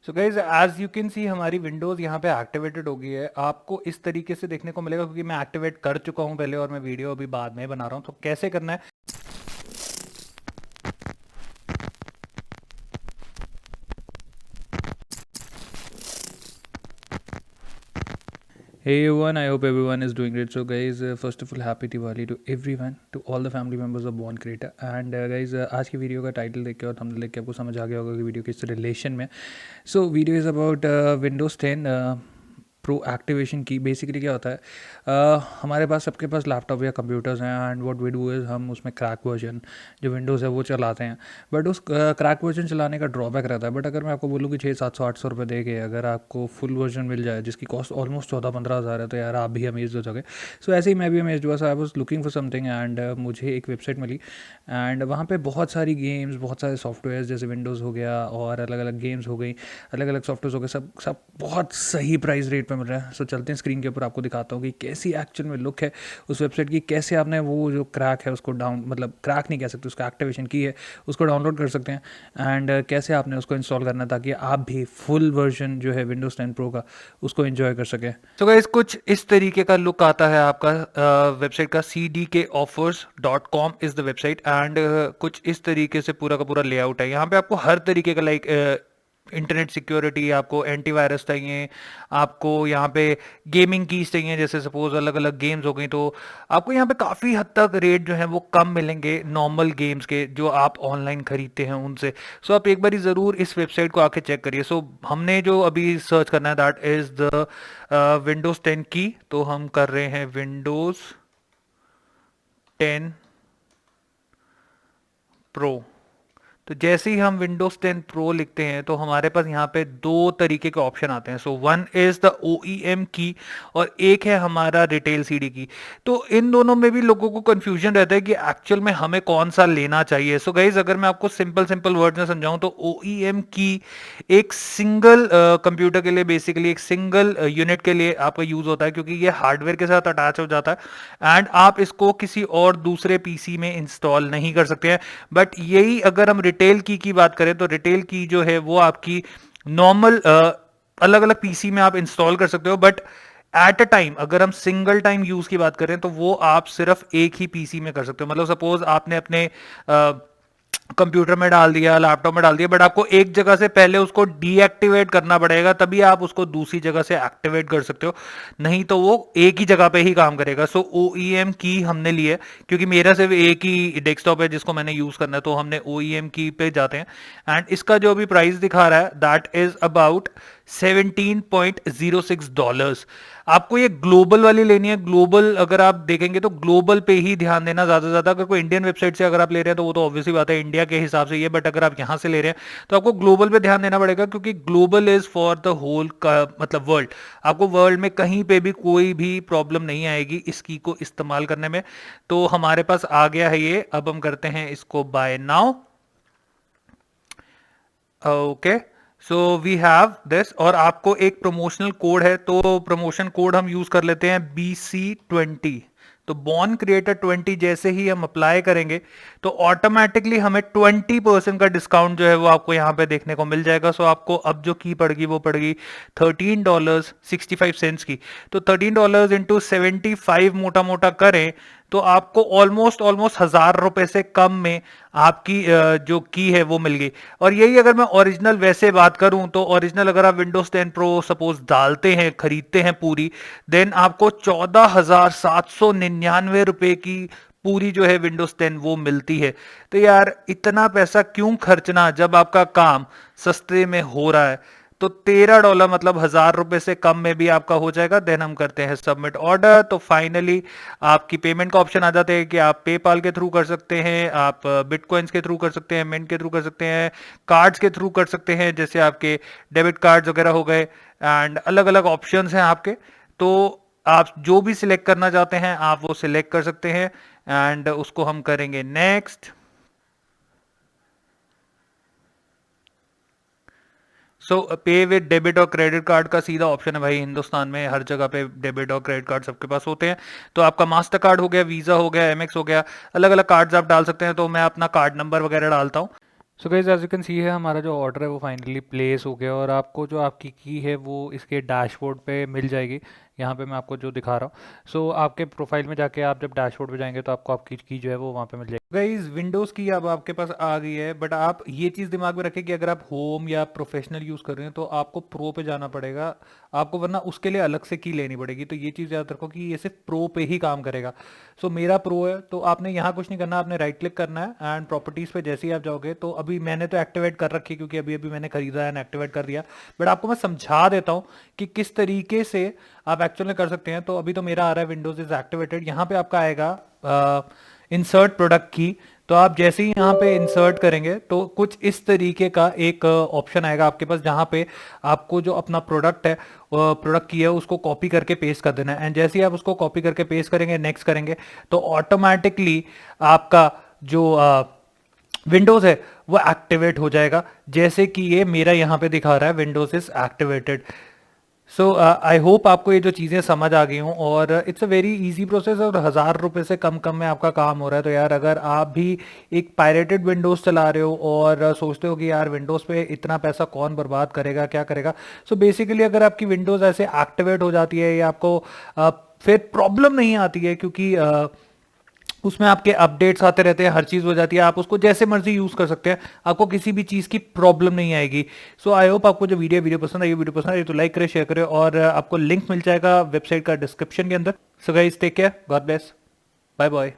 So guys as you can see हमारी Windows यहाँ पे एक्टिवेटेड हो गई है। आपको इस तरीके से देखने को मिलेगा क्योंकि मैं एक्टिवेट कर चुका हूँ पहले और मैं वीडियो अभी बाद में बना रहा हूँ। तो कैसे करना है, Hey everyone, I hope everyone is doing great. So guys, first of all, happy Diwali to everyone, to all the family members of Born Creator. And guys, आज की वीडियो का टाइटल देख के और थंबनेल देख के आपको समझ आ गया होगा कि वीडियो किस रिलेशन में। So video is about Windows 10 pro activation की। बेसिकली क्या होता है, हमारे पास सबके पास लैपटॉप या कंप्यूटर्स हैं and what we do is हम उसमें क्रैक वर्जन जो विंडोज़ है वो चलाते हैं। बट उस क्रैक वर्जन चलाने का ड्रॉबैक रहता है। बट अगर मैं आपको बोलूँ कि 600-700-800 रुपये दे के अगर आपको फुल वर्जन मिल जाए जिसकी कॉस्ट ऑलमोस्ट 14-15 हज़ार है, तो यार आप भी अमेज हो जाओगे। सो ऐसे ही मैं भी अमेज हुआ। So I was looking for something and मुझे एक वेबसाइट मिली एंड वहाँ पे बहुत सारी गेम्स, बहुत सारे सॉफ्टवेयर जैसे विंडोज़ हो गया और अलग अलग गेम्स हो गई, अलग अलग सॉफ्टवेयर हो गए, सब सब बहुत सही प्राइस रेट पे मिल रहा है। सो चलते हैं स्क्रीन के ऊपर, आपको दिखाता हूँ कि कैसी एक्चुअल में लुक है उस वेबसाइट की, कैसे आपने वो जो क्रैक है उसको डाउन, मतलब क्रैक नहीं कह सकते, उसका एक्टिवेशन की है उसको डाउनलोड कर सकते हैं एंड कैसे आपने उसको इंस्टॉल करना है ताकि आप भी फुल वर्जन जो है विंडोज़ 10 प्रो का उसको एंजॉय कर सकें। तो गाइस कुछ इस तरीके का लुक आता है आपका वेबसाइट का। cdkoffers.com is the website and कुछ इस तरीके से पूरा का पूरा लेआउट है। यहाँ पे आपको हर तरीके का लाइक इंटरनेट सिक्योरिटी, आपको एंटीवायरस चाहिए, आपको यहाँ पे गेमिंग कीज चाहिए, जैसे सपोज अलग अलग गेम्स हो गई, तो आपको यहाँ पे काफ़ी हद तक रेट जो है वो कम मिलेंगे नॉर्मल गेम्स के जो आप ऑनलाइन खरीदते हैं उनसे। सो आप एक बारी ज़रूर इस वेबसाइट को आके चेक करिए। सो हमने जो अभी सर्च करना है दैट इज़ द विंडोज़ 10 की, तो हम कर रहे हैं विंडोज़ 10 प्रो। तो जैसे ही हम Windows 10 Pro लिखते हैं तो हमारे पास यहाँ पे दो तरीके के ऑप्शन आते हैं। So one is the OEM की और एक है हमारा रिटेल सीडी की। तो इन दोनों में भी लोगों को कंफ्यूजन रहता है कि एक्चुअल में हमें कौन सा लेना चाहिए। सो गाइज अगर मैं आपको सिंपल सिंपल वर्ड में समझाऊं तो OEM की एक सिंगल कंप्यूटर के लिए, बेसिकली एक सिंगल यूनिट के लिए आपका यूज होता है क्योंकि ये हार्डवेयर के साथ अटैच हो जाता है एंड आप इसको किसी और दूसरे पीसी में इंस्टॉल नहीं कर सकते हैं। बट यही अगर हम रिटेल की बात करें तो रिटेल की जो है वो आपकी नॉर्मल अलग अलग पीसी में आप इंस्टॉल कर सकते हो। बट एट अ टाइम अगर हम सिंगल टाइम यूज की बात करें तो वो आप सिर्फ एक ही पीसी में कर सकते हो। मतलब सपोज आपने अपने कंप्यूटर में डाल दिया, लैपटॉप में डाल दिया, बट आपको एक जगह से पहले उसको डीएक्टिवेट करना पड़ेगा, तभी आप उसको दूसरी जगह से एक्टिवेट कर सकते हो, नहीं तो वो एक ही जगह पे ही काम करेगा। सो OEM की हमने ली है क्योंकि मेरा सिर्फ एक ही डेस्कटॉप है जिसको मैंने यूज करना है, तो हमने OEM की पे जाते हैं एंड इसका जो भी प्राइस दिखा रहा है दैट इज अबाउट $17.06। आपको ये ग्लोबल वाली लेनी है। ग्लोबल अगर आप देखेंगे तो ग्लोबल पे ही ध्यान देना ज्यादा से ज्यादा। अगर कोई इंडियन वेबसाइट से अगर आप ले रहे हैं तो वो तो ऑब्वियसली बात है इंडिया के हिसाब से ये, बट अगर आप यहां से ले रहे हैं तो आपको ग्लोबल पे ध्यान देना पड़ेगा क्योंकि global is for the whole का मतलब वर्ल्ड। आपको वर्ल्ड में कहीं पे भी कोई भी प्रॉब्लम नहीं आएगी इसकी को इस्तेमाल करने में। तो हमारे पास आ गया है ये, अब हम करते हैं इसको by now. Okay, so we have this और आपको एक प्रमोशनल कोड है, तो प्रमोशन कोड हम यूज कर लेते हैं BC20। तो बॉर्न क्रिएटर 20 जैसे ही हम अप्लाई करेंगे तो ऑटोमेटिकली हमें 20% का डिस्काउंट जो है वो आपको यहाँ पे देखने को मिल जाएगा। सो आपको अब जो की पड़ेगी वो पड़ेगी $13.65 की। तो $13 इंटू 75 मोटा मोटा करें तो आपको ऑलमोस्ट ऑलमोस्ट ₹1000 से कम में आपकी जो की है वो मिल गई। और यही अगर मैं ओरिजिनल वैसे बात करूं तो ओरिजिनल अगर आप विंडोज 10 प्रो सपोज डालते हैं, खरीदते हैं पूरी, देन आपको ₹14,799 की पूरी जो है विंडोज 10 वो मिलती है। तो यार इतना पैसा क्यों खर्चना जब आपका काम सस्ते में हो रहा है। तो $13 मतलब ₹1000 से कम में भी आपका हो जाएगा। देन हम करते हैं सबमिट ऑर्डर। तो फाइनली आपकी पेमेंट का ऑप्शन आ जाते हैं कि आप पेपाल के थ्रू कर सकते हैं, आप बिटकॉइंस के थ्रू कर सकते हैं, मिंट के थ्रू कर सकते हैं, कार्ड्स के थ्रू कर सकते हैं जैसे आपके डेबिट कार्ड्स वगैरह हो गए एंड अलग अलग ऑप्शंस हैं आपके। तो आप जो भी सिलेक्ट करना चाहते हैं आप वो सिलेक्ट कर सकते हैं एंड उसको हम करेंगे नेक्स्ट। सो पे विद डेबिट और क्रेडिट कार्ड का सीधा ऑप्शन है भाई। हिंदुस्तान में हर जगह पे डेबिट और क्रेडिट कार्ड सबके पास होते हैं। तो आपका मास्टर कार्ड हो गया, वीजा हो गया, एमएक्स हो गया, अलग अलग कार्ड्स आप डाल सकते हैं। तो मैं अपना कार्ड नंबर वगैरह डालता हूँ so guys as you can see है हमारा जो ऑर्डर है वो फाइनली प्लेस हो गया और आपको जो आपकी की है वो इसके डैशबोर्ड पे मिल जाएगी। यहाँ पे मैं आपको जो दिखा रहा हूँ, सो आपके प्रोफाइल में जाके आप जब डैशबोर्ड पे जाएंगे तो आपको आपकी की जो है वो वहाँ पे मिल जाएगी। गाइस विंडोज़ की अब आपके पास आ गई है, बट आप ये चीज़ दिमाग में रखें कि अगर आप होम या प्रोफेशनल यूज़ कर रहे हैं तो आपको प्रो पे जाना पड़ेगा आपको, वरना उसके लिए अलग से की लेनी पड़ेगी। तो ये चीज़ याद रखो कि ये सिर्फ प्रो पे ही काम करेगा। सो मेरा प्रो है तो आपने यहाँ कुछ नहीं करना, आपने राइट क्लिक करना है एंड प्रॉपर्टीज पे जैसे ही आप जाओगे तो अभी मैंने तो एक्टिवेट कर रखी है क्योंकि अभी अभी मैंने खरीदा है एंड एक्टिवेट कर दिया, बट आपको मैं समझा देता हूँ कि किस तरीके से आप एक्चुअल में कर सकते हैं। तो अभी तो मेरा आ रहा है विंडोज इज एक्टिवेटेड, यहाँ पे आपका आएगा इंसर्ट प्रोडक्ट की। तो आप जैसे ही यहाँ पे इंसर्ट करेंगे तो कुछ इस तरीके का एक ऑप्शन आएगा आपके पास जहाँ पे आपको जो अपना प्रोडक्ट है प्रोडक्ट की है उसको कॉपी करके पेस्ट कर देना है। एंड जैसे ही आप उसको कॉपी करके पेस्ट करेंगे नेक्स्ट करेंगे तो ऑटोमेटिकली आपका जो विंडोज है वो एक्टिवेट हो जाएगा, जैसे कि ये मेरा यहाँ पे दिखा रहा है Windows is activated. So I hope आपको ये जो चीज़ें समझ आ गई हूँ और it's a very easy process और 1,000 रुपये से कम कम में आपका काम हो रहा है। तो यार अगर आप भी एक पायरेटेड विंडोज़ चला रहे हो और सोचते हो कि यार विंडोज़ पे इतना पैसा कौन बर्बाद करेगा क्या करेगा, सो बेसिकली अगर आपकी विंडोज़ ऐसे एक्टिवेट हो जाती है या आपको फिर प्रॉब्लम नहीं आती है क्योंकि उसमें आपके अपडेट्स आते रहते हैं, हर चीज़ हो जाती है, आप उसको जैसे मर्जी यूज़ कर सकते हैं, आपको किसी भी चीज़ की प्रॉब्लम नहीं आएगी। सो आई होप आपको जो वीडियो पसंद आई, वीडियो पसंद आई तो लाइक करें, शेयर करें और आपको लिंक मिल जाएगा वेबसाइट का डिस्क्रिप्शन के अंदर। So guys take care, God bless, bye bye.